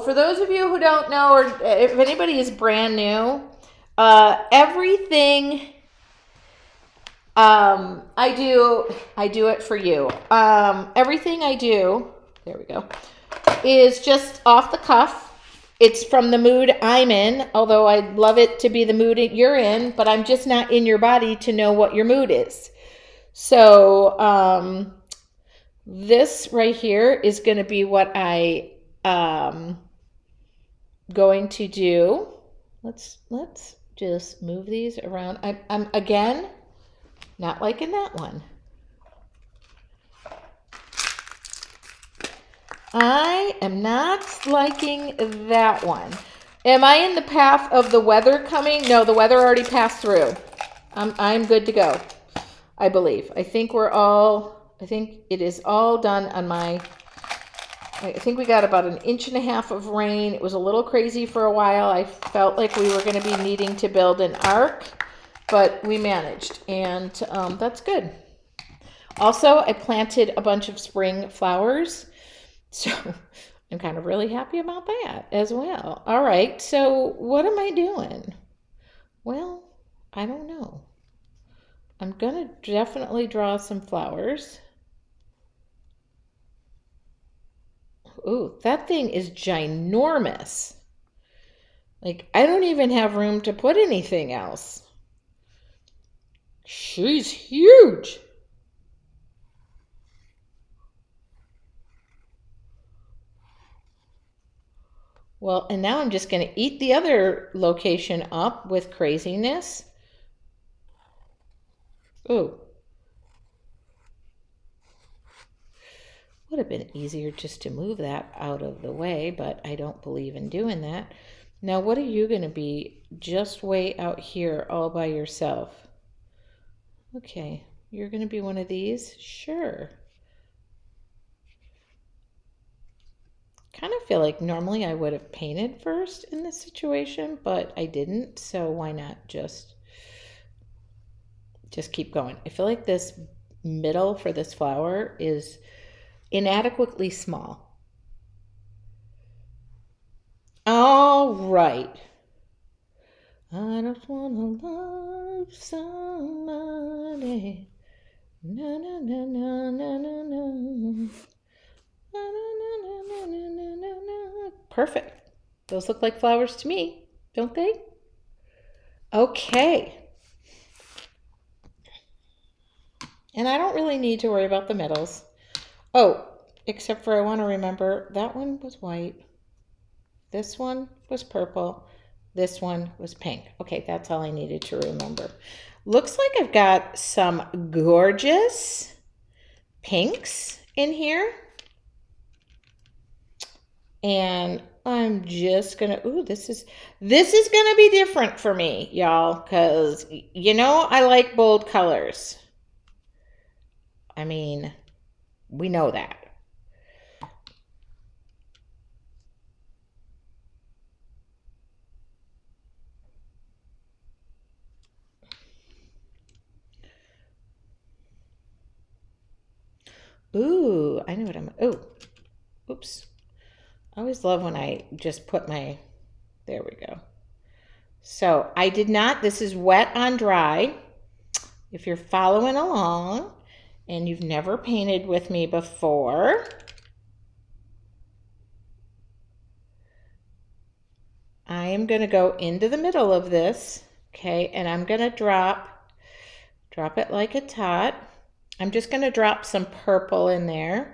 for those of you who don't know, or if anybody is brand new, everything I do it for you. Everything I do, there we go, is just off the cuff. It's from the mood I'm in, although I'd love it to be the mood you're in, but I'm just not in your body to know what your mood is. So this right here is going to be what I going to do. Let's just move these around. I'm again not liking that one. I am not liking that one. Am I in the path of the weather coming? No, the weather already passed through. I'm good to go, I believe. I think it is all done on my, I think we got about 1.5 inches of rain. It was a little crazy for a while. I felt like we were going to be needing to build an ark, but we managed, and that's good. Also, I planted a bunch of spring flowers, so I'm kind of really happy about that as well. All right, so what am I doing? Well, I don't know. I'm going to definitely draw some flowers. Ooh, that thing is ginormous. Like, I don't even have room to put anything else. She's huge. Well, and now I'm just going to eat the other location up with craziness. Ooh. Would have been easier just to move that out of the way, but I don't believe in doing that. Now, what are you going to be just way out here all by yourself? Okay, you're going to be one of these? Sure. Kind of feel like normally I would have painted first in this situation, but I didn't, so why not just keep going. I feel like this middle for this flower is inadequately small. All right. I just want to love somebody. Na na na na na na na. Perfect. Those look like flowers to me, don't they? Okay. And I don't really need to worry about the middles. Oh, except for I want to remember that one was white. This one was purple. This one was pink. Okay, that's all I needed to remember. Looks like I've got some gorgeous pinks in here. And I'm just gonna, ooh, this is gonna be different for me, y'all, because you know I like bold colors. I mean, we know that. Ooh, I know what I'm, oh, oops. I always love when I just put my, there we go. So I did not, this is wet on dry. If you're following along and you've never painted with me before, I am going to go into the middle of this, okay, and I'm going to drop it like a tot. I'm just going to drop some purple in there.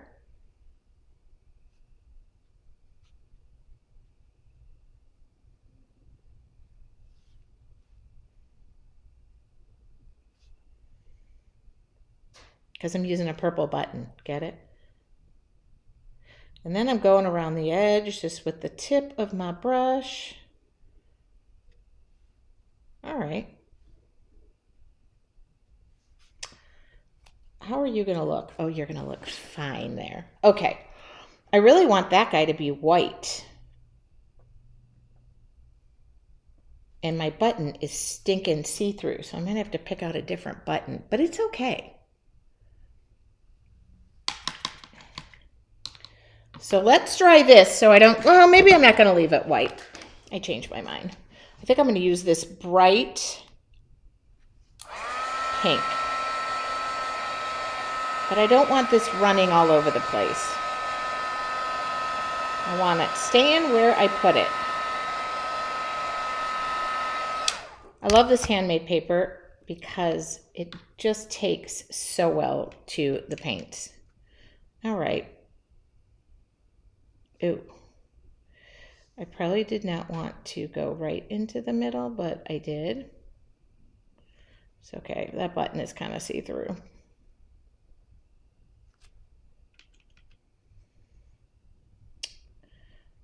Because I'm using a purple button, get it? And then I'm going around the edge just with the tip of my brush. All right. How are you going to look? Oh, you're going to look fine there. Okay. I really want that guy to be white. And my button is stinking see-through, so I'm going to have to pick out a different button, but it's okay. So let's try this so I don't, well, maybe I'm not going to leave it white. I changed my mind. I think I'm going to use this bright pink. But I don't want this running all over the place. I want it staying where I put it. I love this handmade paper because it just takes so well to the paints. All right. Ooh. I probably did not want to go right into the middle, but I did. It's okay. That button is kind of see-through.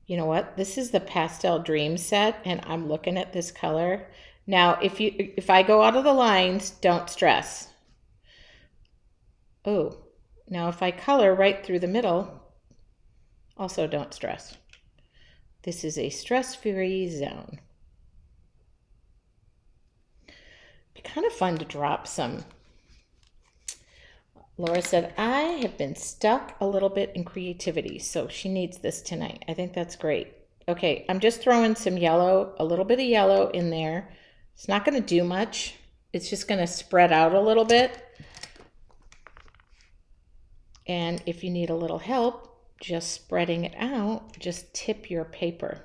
You know what? This is the Pastel Dream set, and I'm looking at this color. Now, if I go out of the lines, don't stress. Oh, now if I color right through the middle, also don't stress. This is a stress-free zone. It'd be kind of fun to drop some. Laura said, I have been stuck a little bit in creativity, so she needs this tonight. I think that's great. Okay, I'm just throwing some yellow, a little bit of yellow in there. It's not going to do much. It's just going to spread out a little bit. And if you need a little help, just spreading it out, just tip your paper,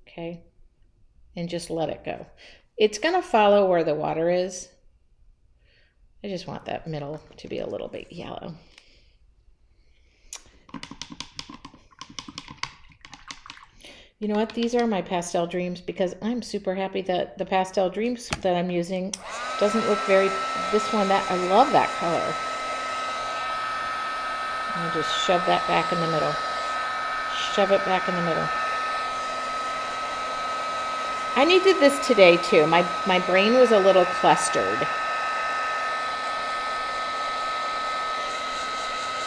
okay? And just let it go. It's going to follow where the water is. I just want that middle to be a little bit yellow. You know what? These are my pastel dreams because I'm super happy that the pastel dreams that I'm using doesn't look very, this one, that I love that color. I'll just shove that back in the middle. Shove it back in the middle. I needed this today too. My brain was a little clustered.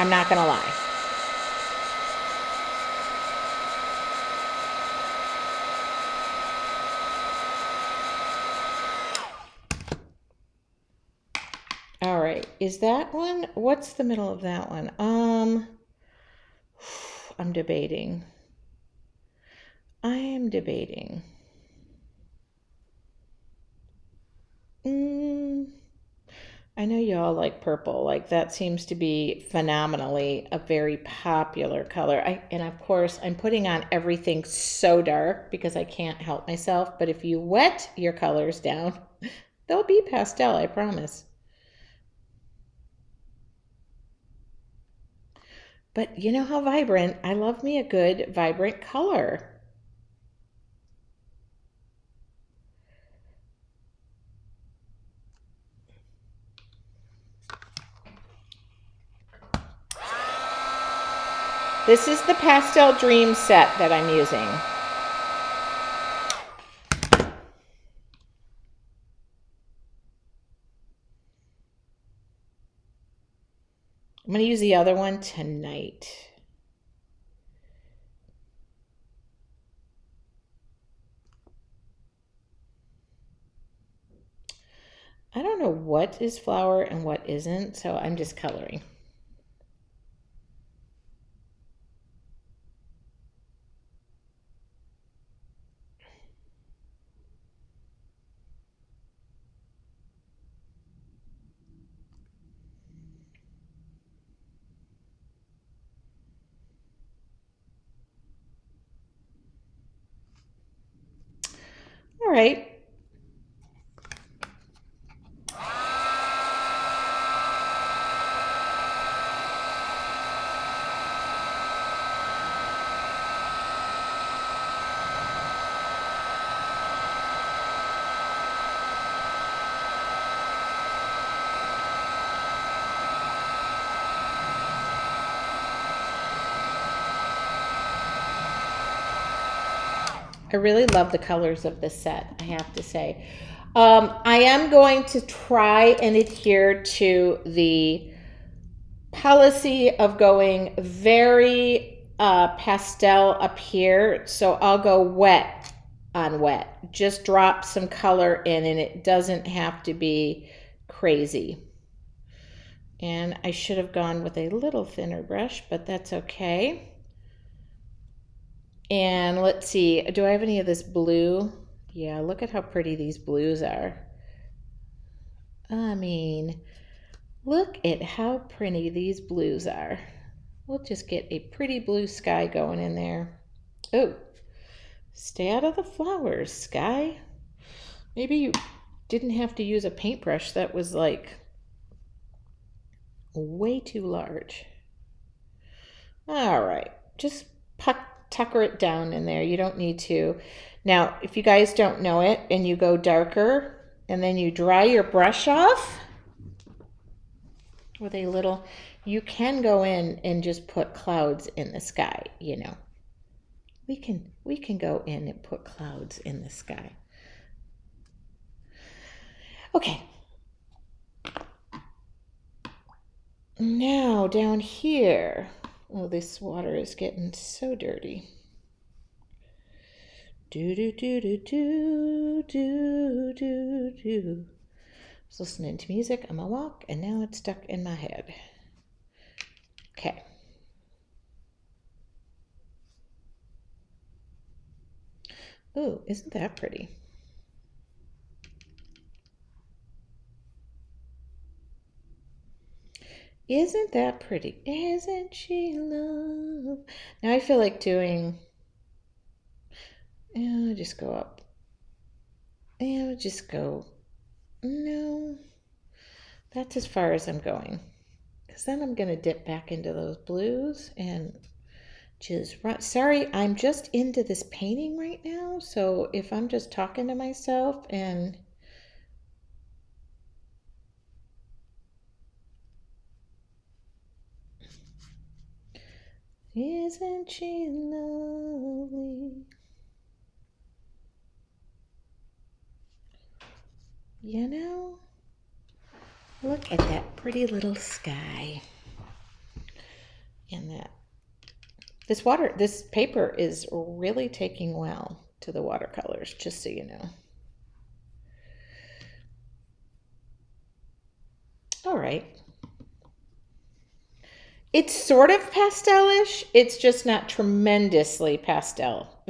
I'm not gonna lie. All right, is that one? What's the middle of that one? I'm debating. I am debating. I know you all like purple. Like that seems to be phenomenally a very popular color. And of course, I'm putting on everything so dark because I can't help myself. But if you wet your colors down, they'll be pastel, I promise. But you know how vibrant, I love me a good vibrant color. This is the Pastel Dream set that I'm using. I'm going to use the other one tonight. I don't know what is flower and what isn't, so I'm just coloring. All right. I really love the colors of this set, I have to say. I am going to try and adhere to the policy of going very pastel up here. So I'll go wet on wet. Just drop some color in and it doesn't have to be crazy. And I should have gone with a little thinner brush, but that's okay. And let's see, do I have any of this blue? Yeah, look at how pretty these blues are. I mean, look at how pretty these blues are. We'll just get a pretty blue sky going in there. Oh, stay out of the flowers, Sky. Maybe you didn't have to use a paintbrush that was like way too large. All right, just tucker it down in there. You don't need to. Now, if you guys don't know it and you go darker and then you dry your brush off with a little, you can go in and just put clouds in the sky, you know. We can go in and put clouds in the sky. Okay. Now down here, oh, this water is getting so dirty. Do do do do do do do do. I was listening to music on my walk, and now it's stuck in my head. Okay. Oh, isn't that pretty? Isn't that pretty? Isn't she love? Now I feel like doing, yeah, I'll just go up. Yeah, I'll just go, no, that's as far as I'm going. Because then I'm going to dip back into those blues and just run. Sorry, I'm just into this painting right now. So if I'm just talking to myself and isn't she lovely? You know, look at that pretty little sky. And that this paper is really taking well to the watercolors, just so you know. All right. It's sort of pastelish. It's just not tremendously pastel.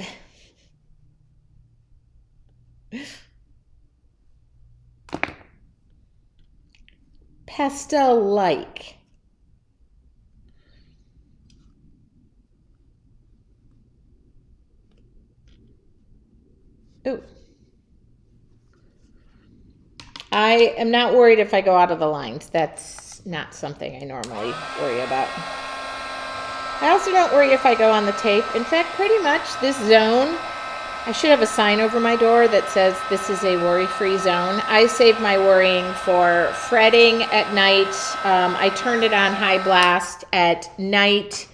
Pastel-like. Ooh. I am not worried if I go out of the lines. That's not something I normally worry about. I also don't worry if I go on the tape. In fact, pretty much this zone, I should have a sign over my door that says this is a worry-free zone. I save my worrying for fretting at night. I turned it on high blast at night,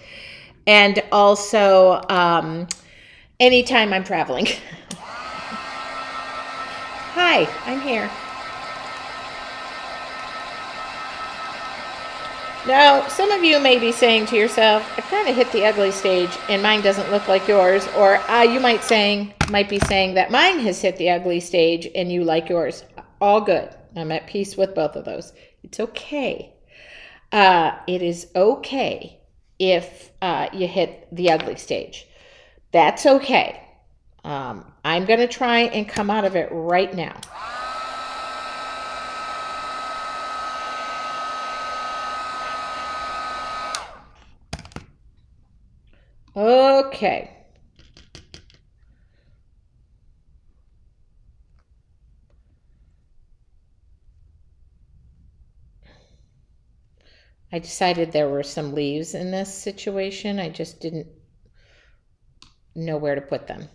and also anytime I'm traveling. Hi, I'm here. Now, some of you may be saying to yourself, I've kind of hit the ugly stage and mine doesn't look like yours. Or you might be saying that mine has hit the ugly stage and you like yours. All good. I'm at peace with both of those. It's okay. It is okay if you hit the ugly stage. That's okay. I'm going to try and come out of it right now. Okay. I decided there were some leaves in this situation. I just didn't know where to put them.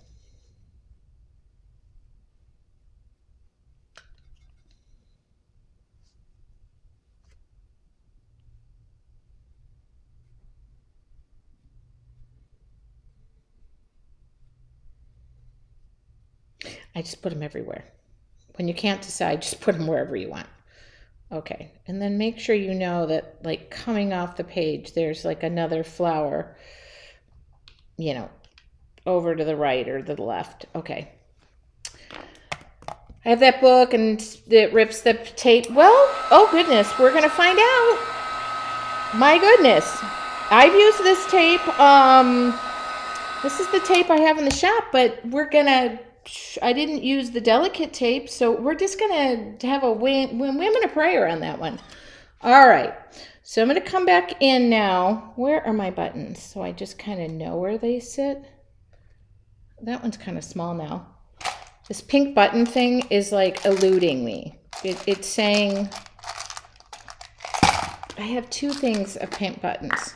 I just put them everywhere. When you can't decide, just put them wherever you want. Okay, and then make sure you know that, like, coming off the page, there's like another flower, you know, over to the right or to the left. Okay. I have that book and it rips the tape. Well, oh goodness, we're going to find out. My goodness. I've used this tape This is the tape I have in the shop, but I didn't use the delicate tape, so we're just gonna have a women a prayer on that one. All right, so I'm gonna come back in now. Where are my buttons? So I just kind of know where they sit. That one's kind of small now. This pink button thing is like eluding me. It's saying I have two things of pink buttons.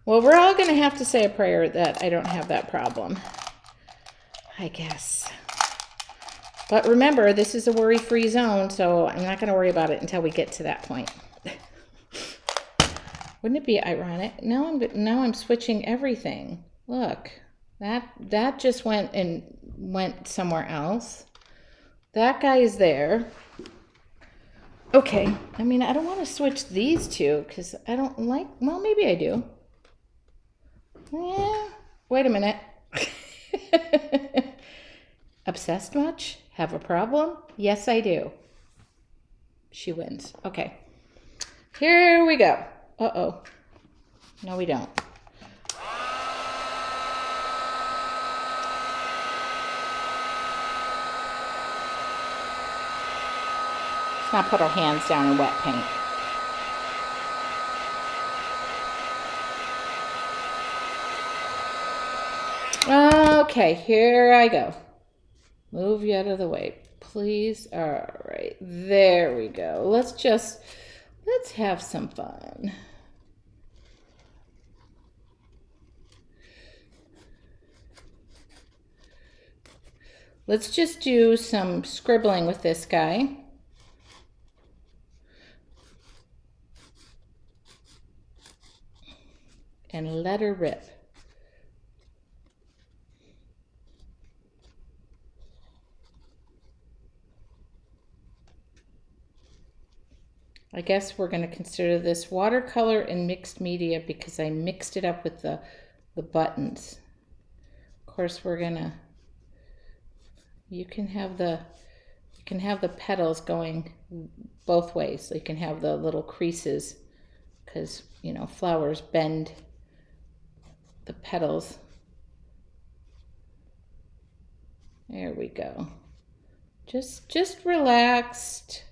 Well, we're all gonna have to say a prayer that I don't have that problem, I guess. But remember, this is a worry-free zone, so I'm not gonna worry about it until we get to that point. Wouldn't it be ironic? Now I'm switching everything. Look, that just went somewhere else. That guy is there. Okay, I mean, I don't want to switch these two because I don't like, well, maybe I do. Yeah, wait a minute. Obsessed much? Have a problem? Yes, I do. She wins. Okay, here we go. Uh-oh. No, we don't. Let's not put our hands down in wet paint. Okay, here I go. Move you out of the way, please. All right, there we go. Let's have some fun. Let's just do some scribbling with this guy. And let her rip. I guess we're going to consider this watercolor and mixed media because I mixed it up with the buttons. Of course, we're gonna. You can have the petals going both ways. So you can have the little creases because you know flowers bend the petals. There we go. Just relaxed.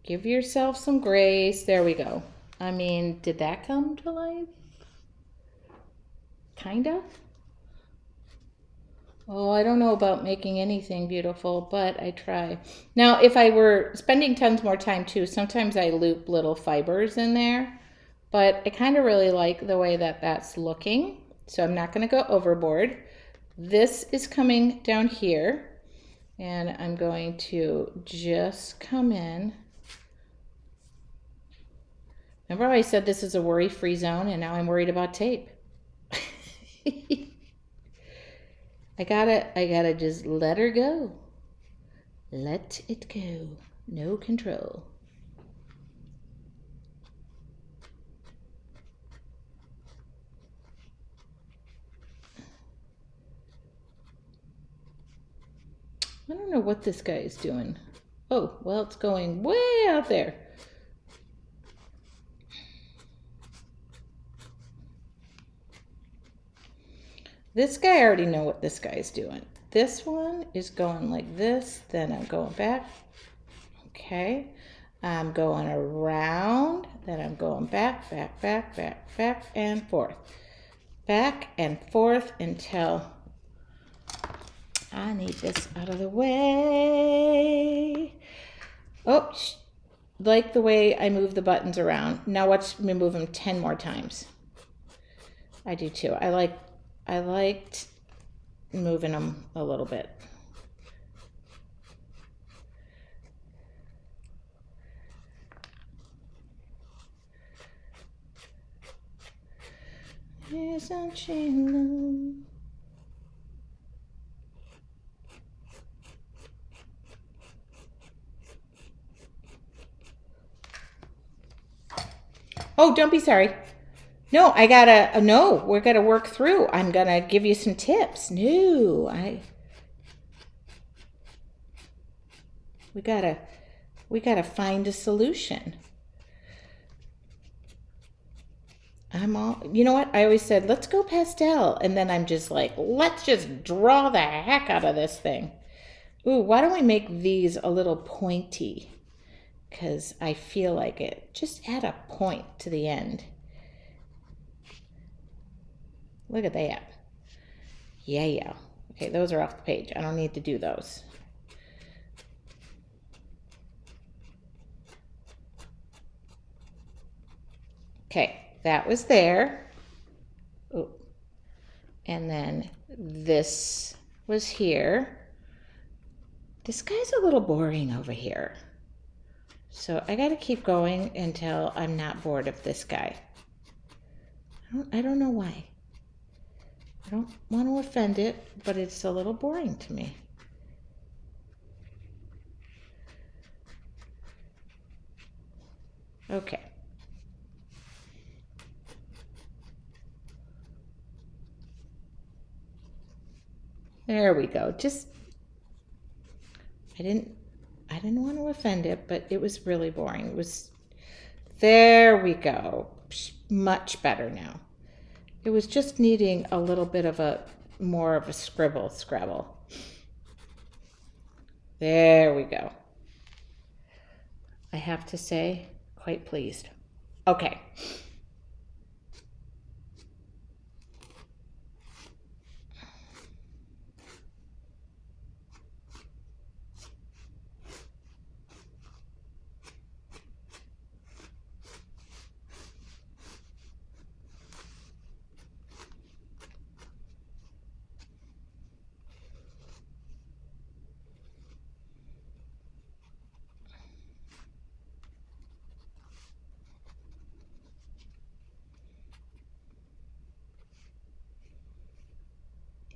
Give yourself some grace. There we go. I mean, did that come to life? Kinda. Oh, I don't know about making anything beautiful, but I try. Now, if I were spending tons more time too, sometimes I loop little fibers in there, but I kind of really like the way that that's looking. So I'm not going to go overboard. This is coming down here, and I'm going to just come in. Remember how I said this is a worry-free zone, and now I'm worried about tape. I gotta just let her go. Let it go. No control. I don't know what this guy is doing. Oh, well, it's going way out there. This guy, I already know what this guy is doing. This one is going like this, then I'm going back. Okay, I'm going around, then I'm going back, back, back, back, back, and forth. Back and forth until I need this out of the way. Oh, like the way I move the buttons around. Now watch me move them 10 more times. I do too. I liked moving them a little bit. Oh, don't be sorry. No, no, we're gonna work through. I'm gonna give you some tips. No, we gotta find a solution. You know what? I always said, let's go pastel. And then I'm just like, let's just draw the heck out of this thing. Ooh, why don't we make these a little pointy? Because I feel like it. Just add a point to the end. Look at that. Yeah. Okay, those are off the page. I don't need to do those. Okay, that was there. Ooh. And then this was here. This guy's a little boring over here. So I got to keep going until I'm not bored of this guy. I don't know why. I don't want to offend it, but it's a little boring to me. Okay. There we go. I didn't want to offend it, but it was really boring. There we go. Much better now. It was just needing a little bit of more of a scrabble. There we go. I have to say, quite pleased. Okay.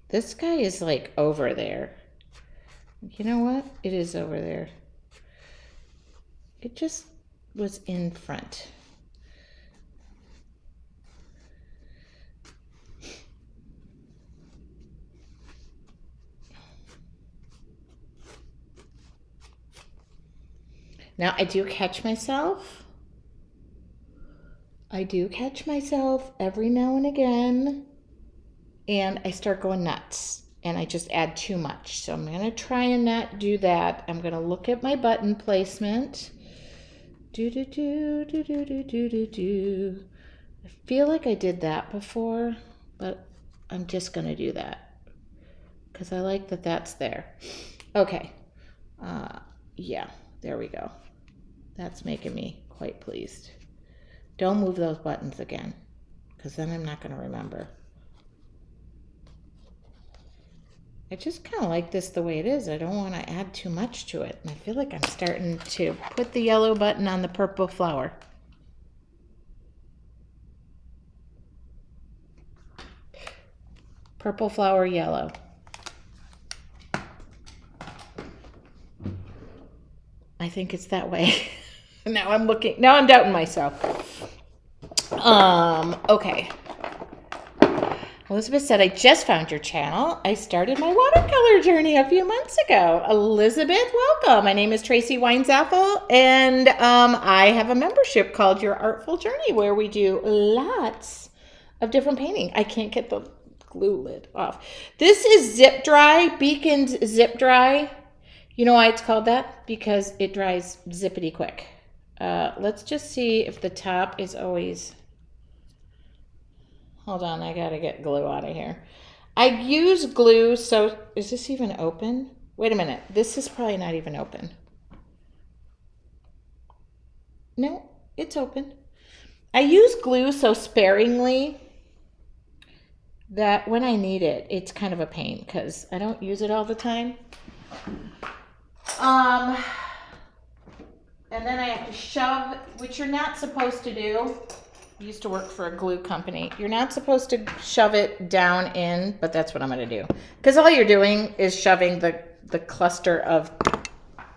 This guy is like over there. You know what? It is over there. It just was in front. Now I do catch myself. Every now and again. And I start going nuts and I just add too much. So I'm going to try and not do that. I'm going to look at my button placement. I feel like I did that before, but I'm just going to do that because I like that that's there. Okay. Yeah, there we go. That's making me quite pleased. Don't move those buttons again because then I'm not going to remember. I just kind of like this the way it is. I don't want to add too much to it. And I feel like I'm starting to put the yellow button on the purple flower. Purple flower, yellow. I think it's that way. Now I'm doubting myself. Okay. Elizabeth said, I just found your channel. I started my watercolor journey a few months ago. Elizabeth, welcome. My name is Tracy Weinzaffel, and I have a membership called Your Artful Journey where we do lots of different painting. I can't get the glue lid off. This is Zip Dry, Beacon's Zip Dry. You know why it's called that? Because it dries zippity quick. Let's just see if the top is always... Hold on, I gotta get glue out of here. I use glue, so is this even open? Wait a minute, this is probably not even open. No, it's open. I use glue so sparingly that when I need it, it's kind of a pain because I don't use it all the time. And then I have to shove, which you're not supposed to do. I used to work for a glue company. You're not supposed to shove it down in, but that's what I'm going to do. Because all you're doing is shoving the cluster of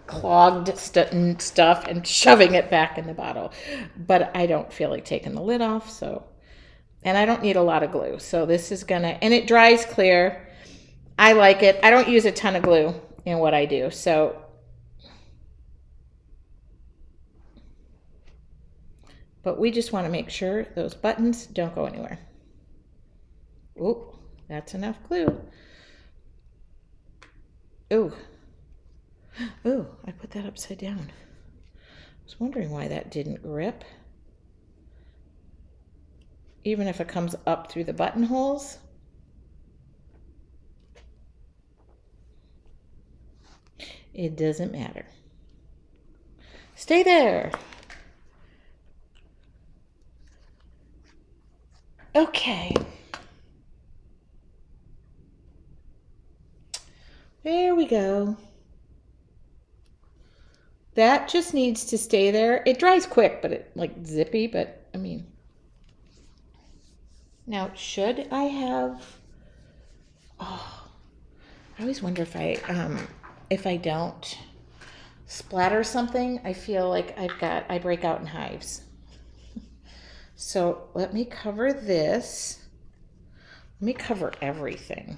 clogged stuff and shoving it back in the bottle. But I don't feel like taking the lid off, so... And I don't need a lot of glue. So this is going to... And it dries clear. I like it. I don't use a ton of glue in what I do, so... But we just want to make sure those buttons don't go anywhere. Oh, that's enough glue. Oh, I put that upside down. I was wondering why that didn't grip. Even if it comes up through the buttonholes. It doesn't matter. Stay there. Okay. There we go. That just needs to stay there. It dries quick, but it like zippy, but I mean. Now, should I have, oh, I always wonder if I don't splatter something, I feel like I break out in hives. So let me cover this. Let me cover everything.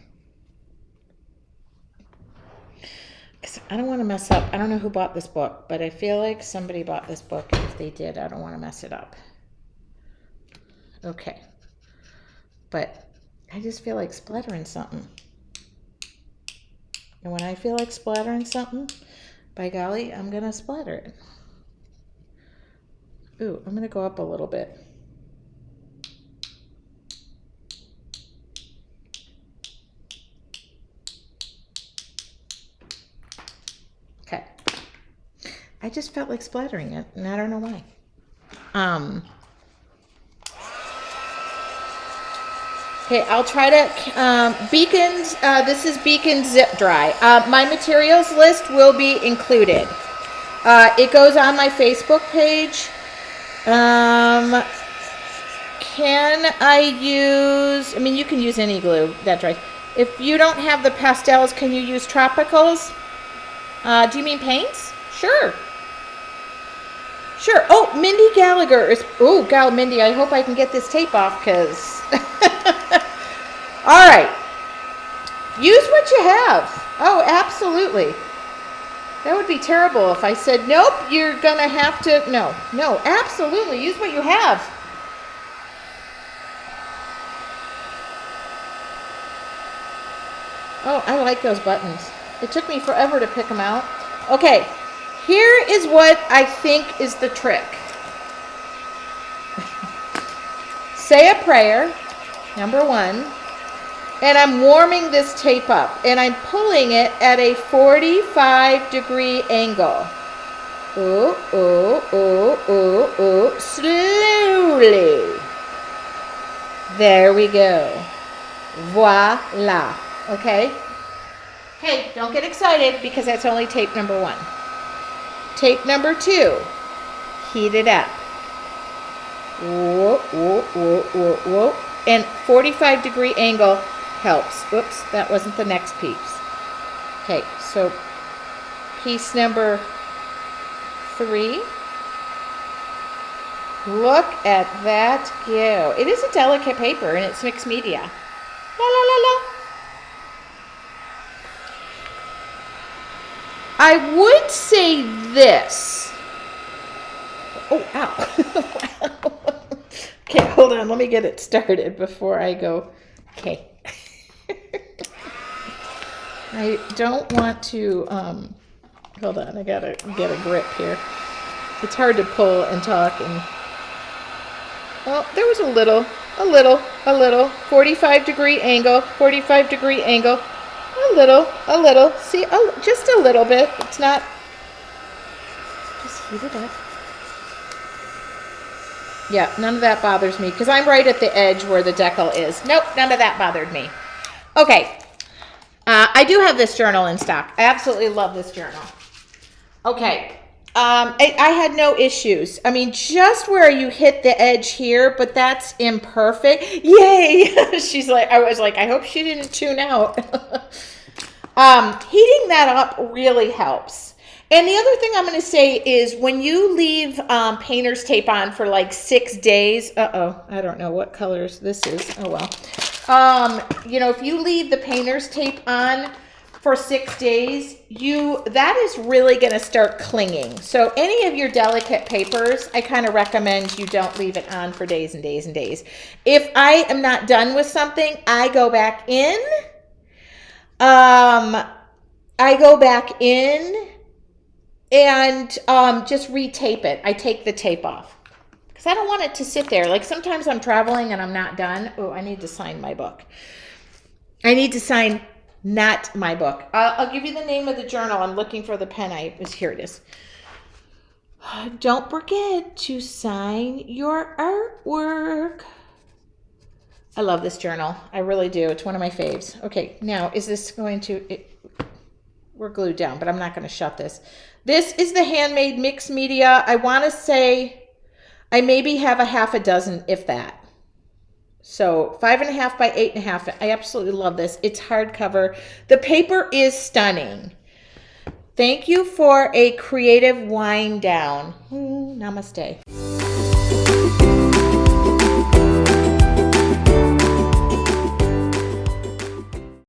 Because I don't want to mess up. I don't know who bought this book, but I feel like somebody bought this book. And if they did, I don't want to mess it up. Okay. But I just feel like splattering something. And when I feel like splattering something, by golly, I'm going to splatter it. Ooh, I'm going to go up a little bit. Okay. I just felt like splattering it, and I don't know why. Okay, I'll try to, Beacon's, this is Beacon Zip Dry. My materials list will be included. It goes on my Facebook page. Can I use, I mean, you can use any glue that dries. If you don't have the pastels, can you use tropicals? Do you mean paints? Sure. Sure. Oh, Mindy Gallagher is, oh, gal, Mindy, I hope I can get this tape off because, all right. Use what you have. Oh, absolutely. That would be terrible if I said, nope, you're going to have to, no, absolutely. Use what you have. Oh, I like those buttons. It took me forever to pick them out. Okay, here is what I think is the trick. Say a prayer, number one, and I'm warming this tape up, and I'm pulling it at a 45-degree angle. Ooh, ooh, ooh, ooh, ooh, slowly. There we go. Voila. Okay? Hey, don't get excited because that's only tape number one. Tape number two, heat it up. Whoa, whoa, whoa, whoa, whoa. And 45-degree angle helps. Oops, that wasn't the next piece. Okay, so piece number three. Look at that go. It is a delicate paper and it's mixed media. La la la la. I would say this. Oh, ow. Okay, hold on. Let me get it started before I go. Okay. I don't want to, hold on. I gotta get a grip here. It's hard to pull and talk and, well, there was a little, 45-degree angle, 45-degree angle. A little, see, just a little bit. It's not, just heat it up. Yeah, none of that bothers me because I'm right at the edge where the decal is. Nope, none of that bothered me. Okay, I do have this journal in stock. I absolutely love this journal. Okay, I had no issues. I mean, just where you hit the edge here, but that's imperfect. Yay! She's like, I was like, I hope she didn't tune out. Heating that up really helps. And the other thing I'm going to say is when you leave painter's tape on for like 6 days, I don't know what colors this is. Oh, well. You know, if you leave the painter's tape on for 6 days, that is really going to start clinging. So any of your delicate papers, I kind of recommend you don't leave it on for days and days and days. If I am not done with something, I go back in. And just retape it. I take the tape off because I don't want it to sit there. Like sometimes I'm traveling and I'm not done. Oh, I need to sign my book. I need to sign not my book. I'll give you the name of the journal. I'm looking for the pen. Here it is. Don't forget to sign your artwork. I love this journal. I really do. It's one of my faves. Okay, now is this going to... we're glued down, but I'm not going to shut this. This is the Handmade Mixed Media. I want to say I maybe have a half a dozen, if that. So 5.5 by 8.5. I absolutely love this. It's hardcover. The paper is stunning. Thank you for a creative wind down. Namaste.